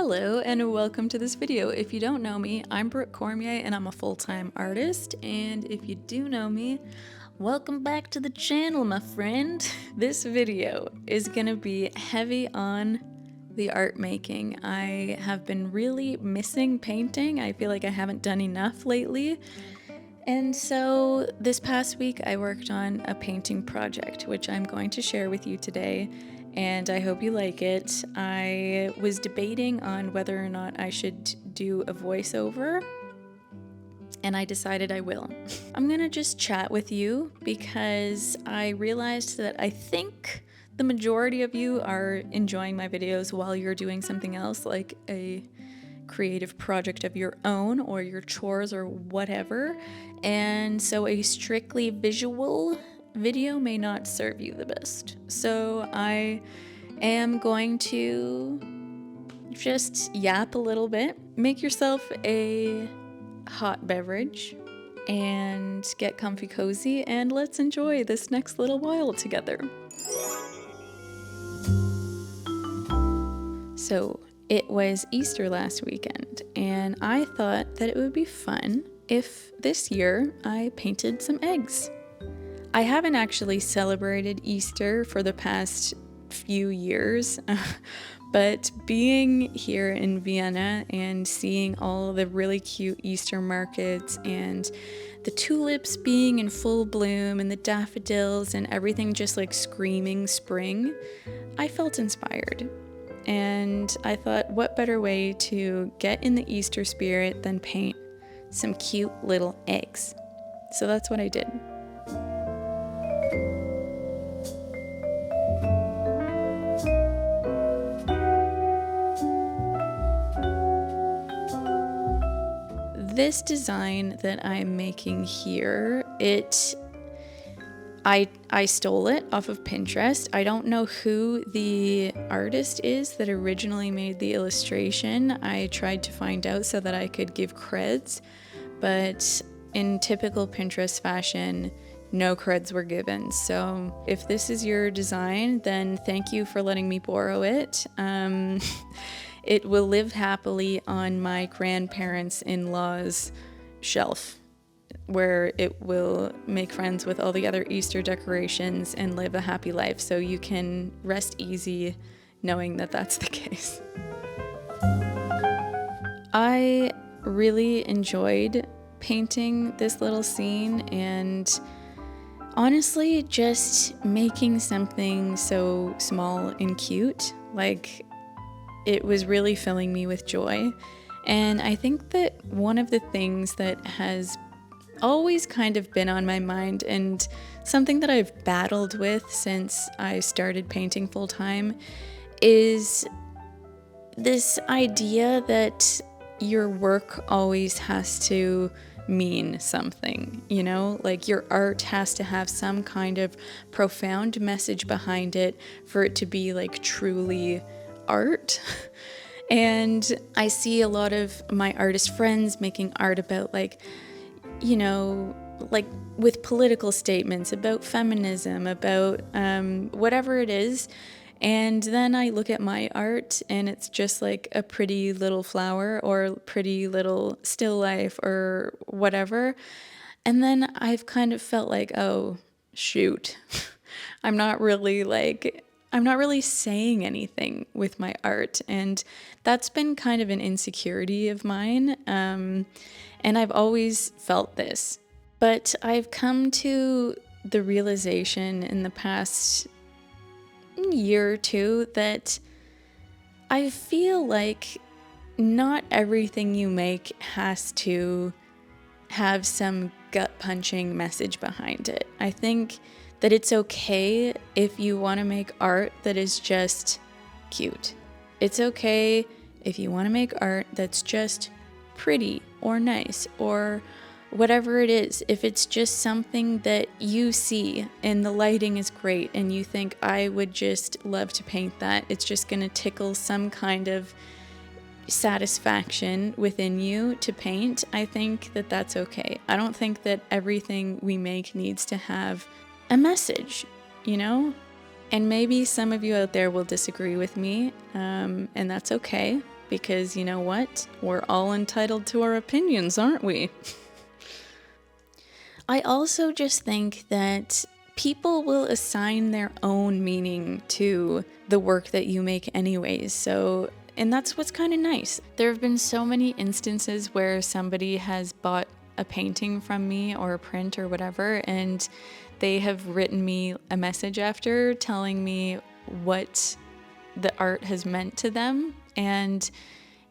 Hello and welcome to this video. If you don't know me, I'm Brooke Cormier and I'm a full-time artist. And if you do know me, welcome back to the channel, my friend. This video is gonna be heavy on the art making. I have been really missing painting. I feel like I haven't done enough lately. And so this past week I worked on a painting project, which I'm going to share with you today, and I hope you like it. I was debating on whether or not I should do a voiceover, and I decided I will. I'm gonna just chat with you because I realized that I think the majority of you are enjoying my videos while you're doing something else, like a creative project of your own or your chores or whatever, and so a strictly visual video may not serve you the best. So I am going to just yap a little bit. Make yourself a hot beverage and get comfy cozy, and let's enjoy this next little while together. So it was Easter last weekend, and I thought that it would be fun if this year I painted some eggs. I haven't actually celebrated Easter for the past few years, but being here in Vienna and seeing all the really cute Easter markets and the tulips being in full bloom and the daffodils and everything just like screaming spring, I felt inspired. And I thought, what better way to get in the Easter spirit than paint some cute little eggs? So that's what I did. This design that I'm making here, I stole it off of Pinterest. I don't know who the artist is that originally made the illustration. I tried to find out so that I could give creds, but in typical Pinterest fashion, no creds were given. So if this is your design, then thank you for letting me borrow it. It will live happily on my grandparents-in-law's shelf, where it will make friends with all the other Easter decorations and live a happy life. So you can rest easy knowing that that's the case. I really enjoyed painting this little scene, and honestly, just making something so small and cute, like, it was really filling me with joy. And I think that one of the things that has always kind of been on my mind, and something that I've battled with since I started painting full time, is this idea that your work always has to mean something, you know? Like, your art has to have some kind of profound message behind it for it to be like truly art. And I see a lot of my artist friends making art about, like, you know, like with political statements about feminism, about whatever it is. And then I look at my art and it's just like a pretty little flower or pretty little still life or whatever. And then I've kind of felt like, oh, shoot, I'm not really saying anything with my art. And that's been kind of an insecurity of mine. And I've always felt this. But I've come to the realization in the past year or two that I feel like not everything you make has to have some gut-punching message behind it. I think that it's okay if you want to make art that is just cute. It's okay if you want to make art that's just pretty or nice or whatever it is. If it's just something that you see and the lighting is great and you think, I would just love to paint that, it's just going to tickle some kind of satisfaction within you to paint, I think that that's okay. I don't think that everything we make needs to have a message, you know? And maybe some of you out there will disagree with me, and that's okay. because you know what? We're all entitled to our opinions, aren't we? I also just think that people will assign their own meaning to the work that you make anyways. And that's what's kind of nice. There have been so many instances where somebody has bought a painting from me or a print or whatever, and they have written me a message after telling me what the art has meant to them. And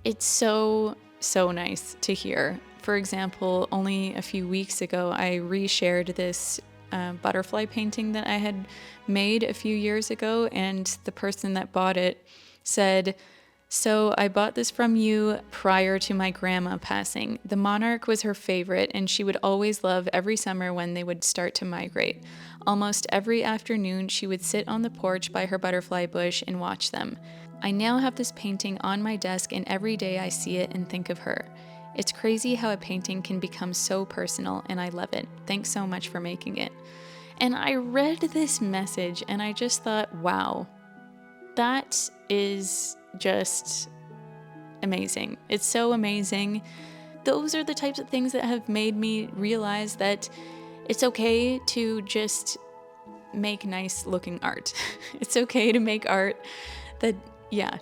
it's so nice to hear. For example, only a few weeks ago, I reshared this butterfly painting that I had made a few years ago, and the person that bought it said, "So I bought this from you prior to my grandma passing. The monarch was her favorite, and she would always love every summer when they would start to migrate. Almost every afternoon, she would sit on the porch by her butterfly bush and watch them. I now have this painting on my desk, and every day I see it and think of her. It's crazy how a painting can become so personal, and I love it. Thanks so much for making it." And I read this message, and I just thought, wow, that is just amazing. It's so amazing. Those are the types of things that have made me realize that it's okay to just make nice looking art. It's okay to make art that,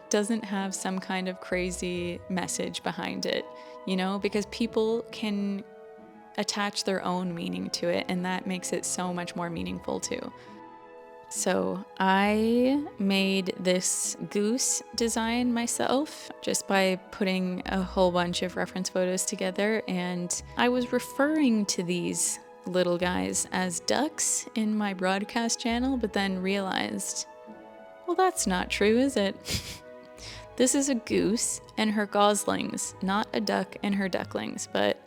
doesn't have some kind of crazy message behind it, because people can attach their own meaning to it, and that makes it so much more meaningful too. So I made this goose design myself just by putting a whole bunch of reference photos together, and I was referring to these little guys as ducks in my broadcast channel, but then realized, well, that's not true, is it? This is a goose and her goslings, not a duck and her ducklings, but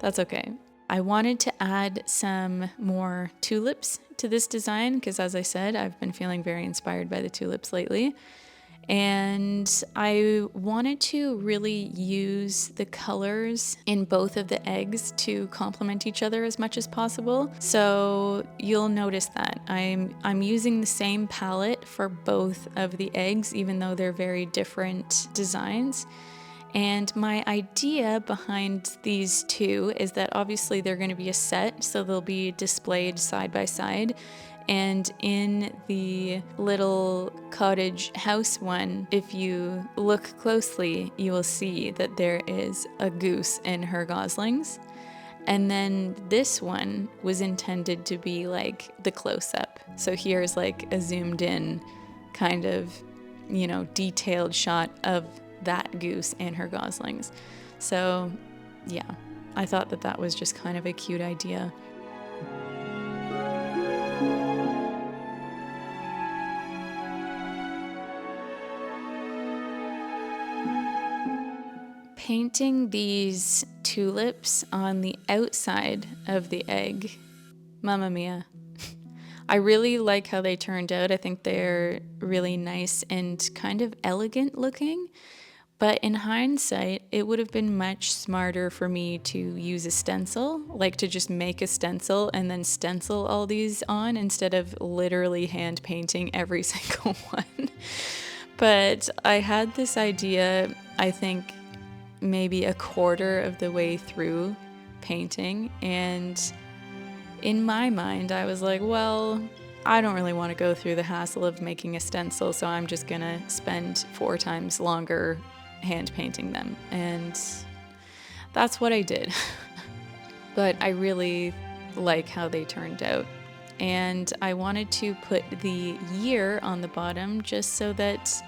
that's okay. I wanted to add some more tulips to this design because, as I said, I've been feeling very inspired by the tulips lately. And I wanted to really use the colors in both of the eggs to complement each other as much as possible. So you'll notice that I'm using the same palette for both of the eggs, even though they're very different designs. And my idea behind these two is that obviously they're going to be a set, so they'll be displayed side by side. And in the little cottage house one, if you look closely, you will see that there is a goose and her goslings. And then this one was intended to be like the close-up. So here's like a zoomed in kind of, detailed shot of that goose and her goslings. So yeah, I thought that was just kind of a cute idea. Painting these tulips on the outside of the egg, mamma mia. I really like how they turned out. I think they're really nice and kind of elegant looking. But in hindsight, it would have been much smarter for me to use a stencil, like to just make a stencil and then stencil all these on instead of literally hand painting every single one. But I had this idea, I think, maybe a quarter of the way through painting, and in my mind I was like, well, I don't really want to go through the hassle of making a stencil, so I'm just gonna spend 4 times longer hand painting them, and that's what I did. But I really like how they turned out, and I wanted to put the year on the bottom just so that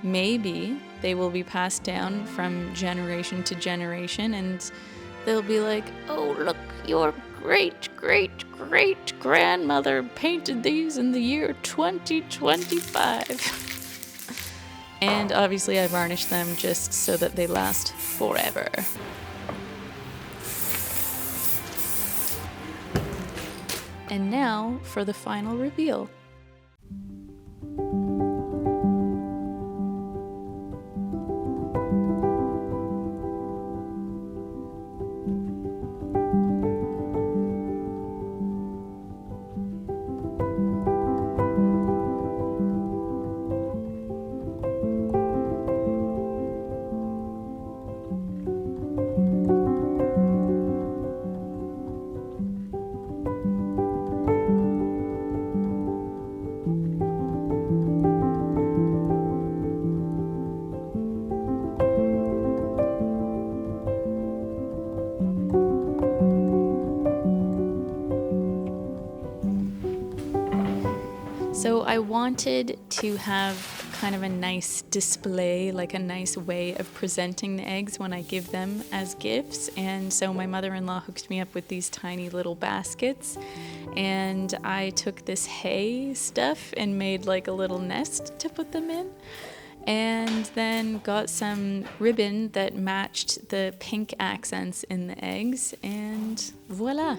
maybe they will be passed down from generation to generation, and they'll be like, oh, look, your great grandmother painted these in the year 2025. And obviously I varnished them just so that they last forever. And now for the final reveal. So I wanted to have kind of a nice display, like a nice way of presenting the eggs when I give them as gifts. And so my mother-in-law hooked me up with these tiny little baskets. And I took this hay stuff and made like a little nest to put them in. And then got some ribbon that matched the pink accents in the eggs, and voila!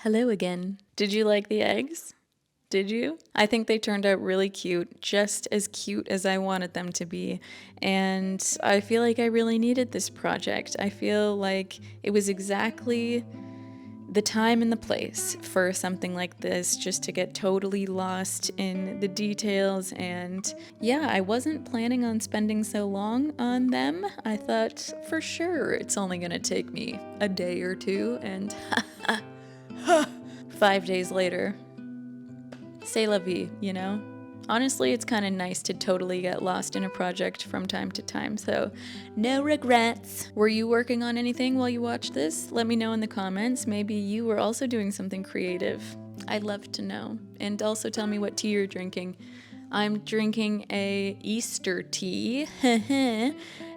Hello again. Did you like the eggs? Did you? I think they turned out really cute, just as cute as I wanted them to be. And I feel like I really needed this project. I feel like it was exactly the time and the place for something like this, just to get totally lost in the details. And yeah, I wasn't planning on spending so long on them. I thought for sure it's only gonna take me a day or two, and 5 days later, c'est la vie, you know? Honestly, it's kind of nice to totally get lost in a project from time to time, so no regrets. Were you working on anything while you watched this? Let me know in the comments. Maybe you were also doing something creative. I'd love to know. And also tell me what tea you're drinking. I'm drinking a Easter tea,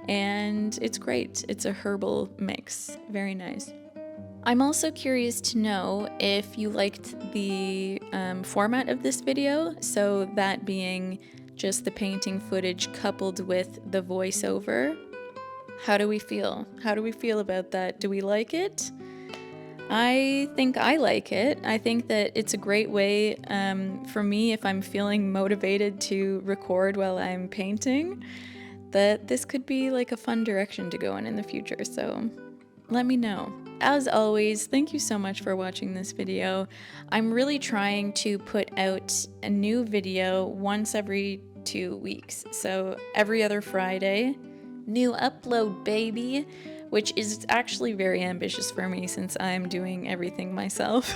and it's great. It's a herbal mix. Very nice. I'm also curious to know if you liked the format of this video, so that being just the painting footage coupled with the voiceover. How do we feel? How do we feel about that? Do we like it? I think I like it. I think that it's a great way for me, if I'm feeling motivated to record while I'm painting, that this could be like a fun direction to go in the future, so let me know. As always, thank you so much for watching this video. I'm really trying to put out a new video once every 2 weeks. So every other Friday, new upload, baby, which is actually very ambitious for me since I'm doing everything myself.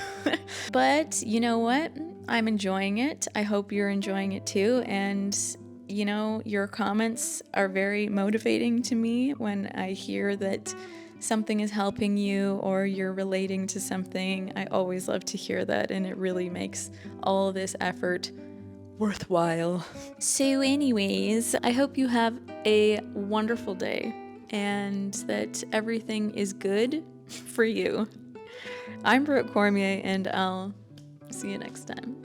But you know what? I'm enjoying it. I hope you're enjoying it too. And you know, your comments are very motivating to me when I hear that something is helping you or you're relating to something. I always love to hear that, and it really makes all this effort worthwhile. So anyways, I hope you have a wonderful day and that everything is good for you. I'm Brooke Cormier, and I'll see you next time.